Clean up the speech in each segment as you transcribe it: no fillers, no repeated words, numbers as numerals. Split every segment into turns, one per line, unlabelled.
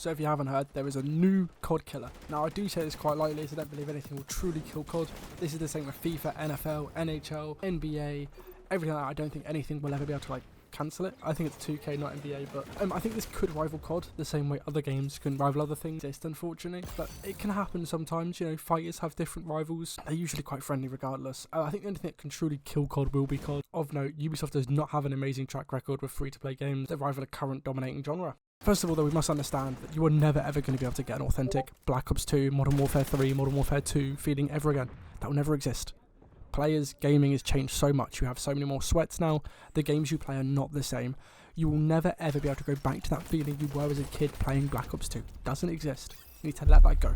So if you haven't heard, there is a new COD killer. Now I do say this quite lightly, so I don't believe anything will truly kill COD. This is the same with FIFA, NFL, NHL, NBA, everything like that. I don't think anything will ever be able to cancel it. I think it's 2K, not NBA, but I think this could rival COD the same way other games can rival other things exist, unfortunately. But it can happen sometimes, you know, fighters have different rivals. They're usually quite friendly regardless. I think the only thing that can truly kill COD will be COD. Of note, Ubisoft does not have an amazing track record with free-to-play games that rival a current dominating genre. First of all, though, we must understand that you are never ever going to be able to get an authentic Black Ops 2, Modern Warfare 3, Modern Warfare 2 feeling ever again. That will never exist. Players, gaming has changed so much. You have so many more sweats now. The games you play are not the same. You will never ever be able to go back to that feeling you were as a kid playing Black Ops 2. Doesn't exist. You need to let that go.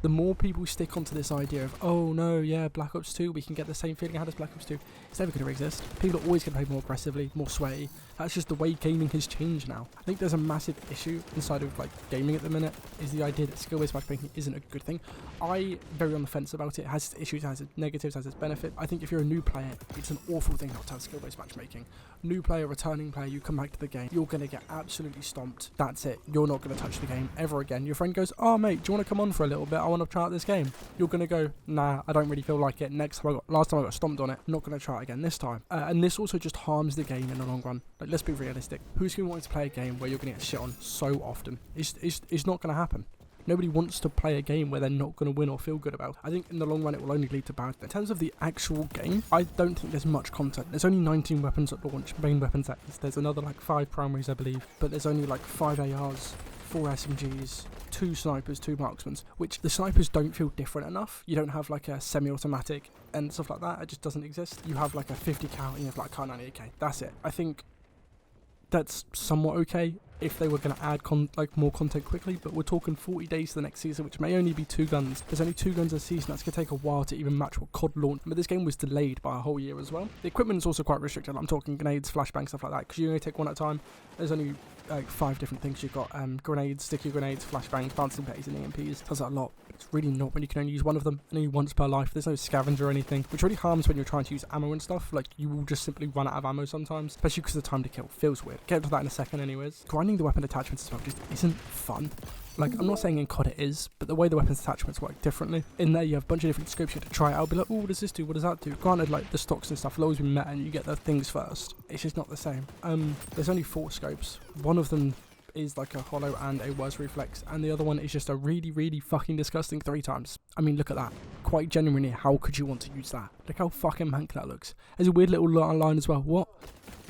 The more people stick onto this idea of, oh no, yeah, Black Ops 2, we can get the same feeling I had as Black Ops 2, it's never going to exist. People are always going to play more aggressively, more sweaty. That's just the way gaming has changed now. I think there's a massive issue inside of gaming at the minute, is the idea that skill-based matchmaking isn't a good thing. I'm very on the fence about it. It has its issues, it has its negatives, it has its benefit. I think if you're a new player, it's an awful thing not to have skill-based matchmaking. New player, returning player, you come back to the game, you're going to get absolutely stomped. That's it. You're not going to touch the game ever again. Your friend goes, oh mate, do you want to come on for a little bit? I want to try out this game. You're going to go, nah, I don't really feel like it. Last time I got stomped on it, I'm not going to try it again this time. And this also just harms the game in the long run. Let's be realistic. Who's going to want to play a game where you're going to get shit on so often? It's not going to happen. Nobody wants to play a game where they're not going to win or feel good about. I think in the long run it will only lead to bad things. In terms of the actual game, I don't think there's much content. There's only 19 weapons at launch, main weapon sets. There's another 5 primaries I believe, but there's only 5 ARs, 4 SMGs, 2 snipers, 2 marksmen, which the snipers don't feel different enough. You don't have a semi-automatic and stuff like that. It just doesn't exist. You have a 50 cal and you have a Kar 98K. That's it. I think that's somewhat okay if they were going to add more content quickly, but we're talking 40 days to the next season, which may only be 2 guns. There's only 2 guns a season. That's going to take a while to even match what COD launched. But this game was delayed by a whole year as well. The equipment is also quite restricted. I'm talking grenades, flashbangs, stuff like that, because you only take one at a time. There's only 5 different things. You've got grenades, sticky grenades, flashbangs, bouncing petties, and EMPs. Sounds like a lot. It's really not when you can only use one of them, and only once per life. There's no scavenger or anything, which really harms when you're trying to use ammo and stuff. You will just simply run out of ammo sometimes, especially because the time to kill feels weird. Get to that in a second anyways. Grinding the weapon attachments as well just isn't fun. I'm not saying in COD it is, but the way the weapons attachments work differently. In there you have a bunch of different scopes you have to try out. Be like, oh, what does this do? What does that do? Granted, the stocks and stuff will always be met and you get the things first. It's just not the same. There's only 4 scopes. One of them is a hollow and a worse reflex, and the other one is just a really, really fucking disgusting 3 times. I mean, look at that. Quite genuinely, how could you want to use that? Look how fucking mank that looks. There's a weird little line as well. What?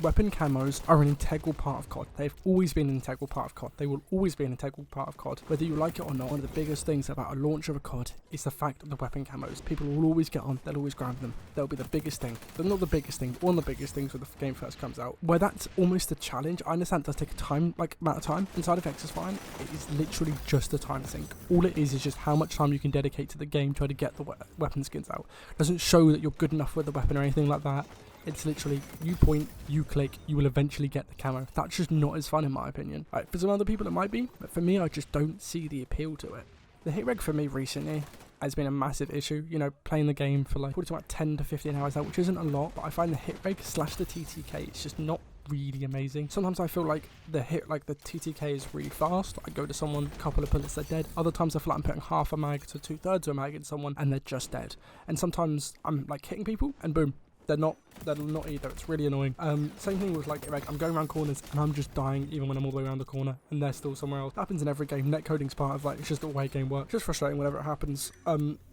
Weapon camos are an integral part of COD. They've always been an integral part of COD. They will always be an integral part of COD. Whether you like it or not, one of the biggest things about a launch of a COD is the fact of the weapon camos. People will always get on, they'll always grab them. They'll be the biggest thing. But not the biggest thing, one of the biggest things when the game first comes out. Where that's almost a challenge. I understand it does take a time, amount of time. And side effects is fine. It is literally just a time sink. All it is just how much time you can dedicate to the game trying to get the weapon skins out. It doesn't show that you're good enough with the weapon or anything like that. It's literally, you point, you click, you will eventually get the camo. That's just not as fun in my opinion. For some other people it might be, but for me I just don't see the appeal to it. The hit reg for me recently has been a massive issue. You know, playing the game for probably about 10 to 15 hours now, which isn't a lot, but I find the hit reg / the TTK, it's just not really amazing. Sometimes I feel like the TTK is really fast. I go to someone, a couple of bullets, they're dead. Other times I feel like I'm putting half a mag to 2/3 of a mag in someone and they're just dead. And sometimes I'm hitting people and boom, they're not either. It's really annoying. Same thing with I'm going around corners and I'm just dying even when I'm all the way around the corner and they're still somewhere else. It happens in every game. Netcoding's part of it's just the way game works. Just frustrating whenever it happens.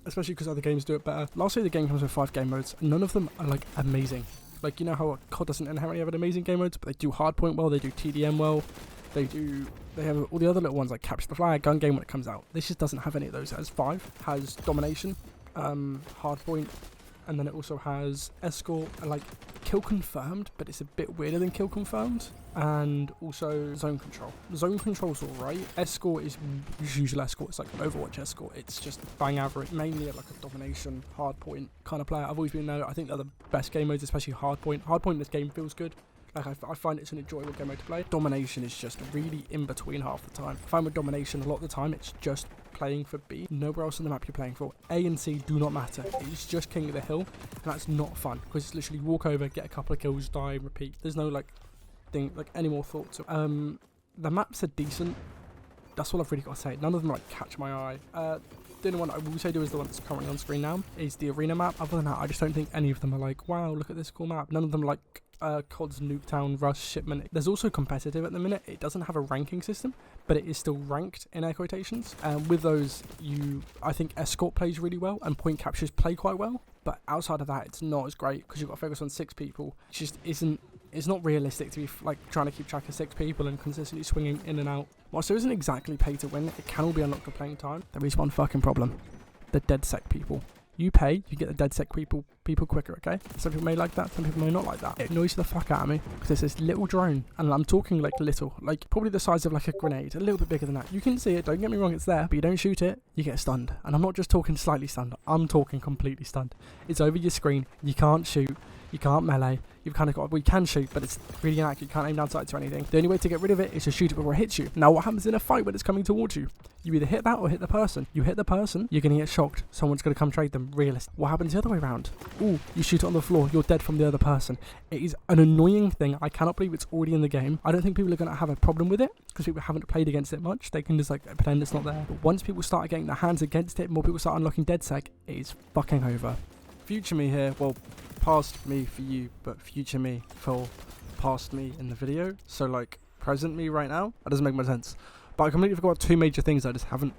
Especially because other games do it better. Lastly, the game comes with 5 game modes and none of them are amazing. You know how COD doesn't inherently have an amazing game modes, but they do hardpoint well, they do TDM well, they have all the other little ones like capture the flag, gun game when it comes out. This just doesn't have any of those. It has 5, has domination, hardpoint, and then it also has escort and kill confirmed, but it's a bit weirder than kill confirmed, and also zone control. Zone control's alright. Escort is usual escort. It's like an Overwatch escort. It's just bang average, mainly a domination hardpoint kind of player. I've always been there. I think they're the best game modes, especially hardpoint. Hardpoint in this game feels good. I find it's an enjoyable game mode to play. Domination is just really in between half the time. I find with domination a lot of the time it's just playing for B. Nowhere else on the map you're playing for. A and C do not matter. It's just king of the hill, and that's not fun because it's literally walk over, get a couple of kills, die, repeat. There's no any more thoughts. The maps are decent. That's all I've really got to say. None of them like catch my eye. The only one I will say do is the one that's currently on screen now is the arena map. Other than that, I just don't think any of them are like, wow, look at this cool map. None of them are like COD's Nuketown, Rush, Shipment. There's also competitive at the minute. It doesn't have a ranking system, but it is still ranked in air quotations. And with those, I think escort plays really well and point captures play quite well. But outside of that, it's not as great because you've got to focus on 6 people. It just isn't. It's not realistic to be like trying to keep track of 6 people and consistently swinging in and out. Whilst there isn't exactly pay to win, it can all be unlocked for playing time. There is one fucking problem: the dead sec people. You pay, you get the dead sec people quicker, okay? Some people may like that, some people may not like that. It annoys the fuck out of me because there's this little drone, and I'm talking like little, like probably the size of like a grenade, a little bit bigger than that. You can see it, don't get me wrong, it's there, but you don't shoot it, you get stunned. And I'm not just talking slightly stunned, I'm talking completely stunned. It's over your screen, you can't shoot, you can't melee, you've kind of got, well, you can shoot, but it's really inaccurate, you can't aim down sights or anything. The only way to get rid of it is to shoot it before it hits you. Now what happens in a fight when it's coming towards you? You either hit that or hit the person. You hit the person, you're going to get shocked, someone's going to come trade them, realist. What happens the other way around? Ooh, you shoot it on the floor, you're dead from the other person. It is an annoying thing, I cannot believe it's already in the game. I don't think people are going to have a problem with it, because people haven't played against it much, they can just like pretend it's not there. But once people start getting their hands against it, more people start unlocking DeadSec, it is fucking over. Future me here, well, past me for you, but future me for past me in the video. So like present me right now, that doesn't make much sense. But I completely forgot 2 major things I just don't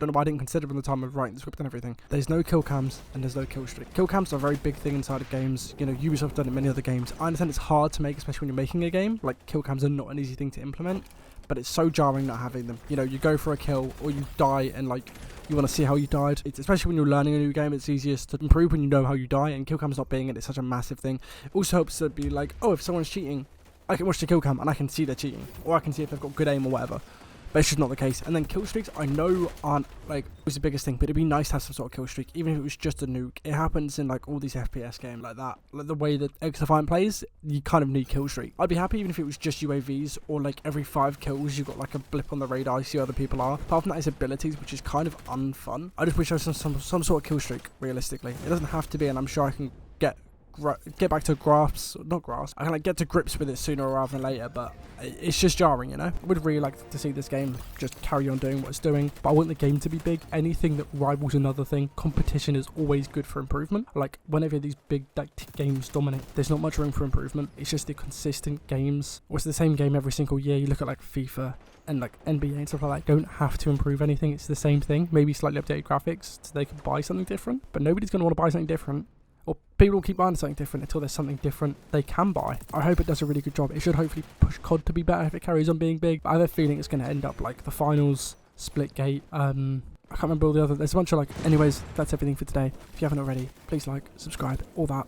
know why I didn't consider them at the time of writing the script and everything. There's no kill cams and there's no kill streak. Kill cams are a very big thing inside of games. You know, Ubisoft have done it in many other games. I understand it's hard to make, especially when you're making a game. Like, kill cams are not an easy thing to implement, but it's so jarring not having them. You know, you go for a kill or you die and like, you want to see how you died. It's, especially when you're learning a new game, it's easiest to improve when you know how you die, and kill cams not being it is such a massive thing. It also helps to be like, oh, if someone's cheating, I can watch the kill cam and I can see they're cheating, or I can see if they've got good aim or whatever. But it's just not the case. And then kill streaks, I know aren't like was the biggest thing, but it'd be nice to have some sort of kill streak, even if it was just a nuke. It happens in like all these FPS games like that. Like the way that XDefiant plays, you kind of need kill streak. I'd be happy even if it was just UAVs, or like every 5 kills you've got like a blip on the radar, you see who other people are. Apart from that, it's abilities, which is kind of unfun. I just wish there was some sort of kill streak, realistically. It doesn't have to be, and I'm sure I can get back to I can like get to grips with it sooner rather than later, but it's just jarring, you know. I would really like to see this game just carry on doing what it's doing, but I want the game to be big. Anything that rivals another thing, competition is always good for improvement. Like whenever these big games dominate, there's not much room for improvement. It's just the consistent games, or it's the same game every single year. You look at like FIFA and like NBA and stuff like that, don't have to improve anything. It's the same thing, maybe slightly updated graphics so they can buy something different, but nobody's going to want to buy something different. Or people will keep buying something different until there's something different they can buy. I hope it does a really good job. It should hopefully push COD to be better if it carries on being big. But I have a feeling it's going to end up like the finals, Splitgate, I can't remember all the other. There's a bunch of like. Anyways, that's everything for today. If you haven't already, please like, subscribe, all that.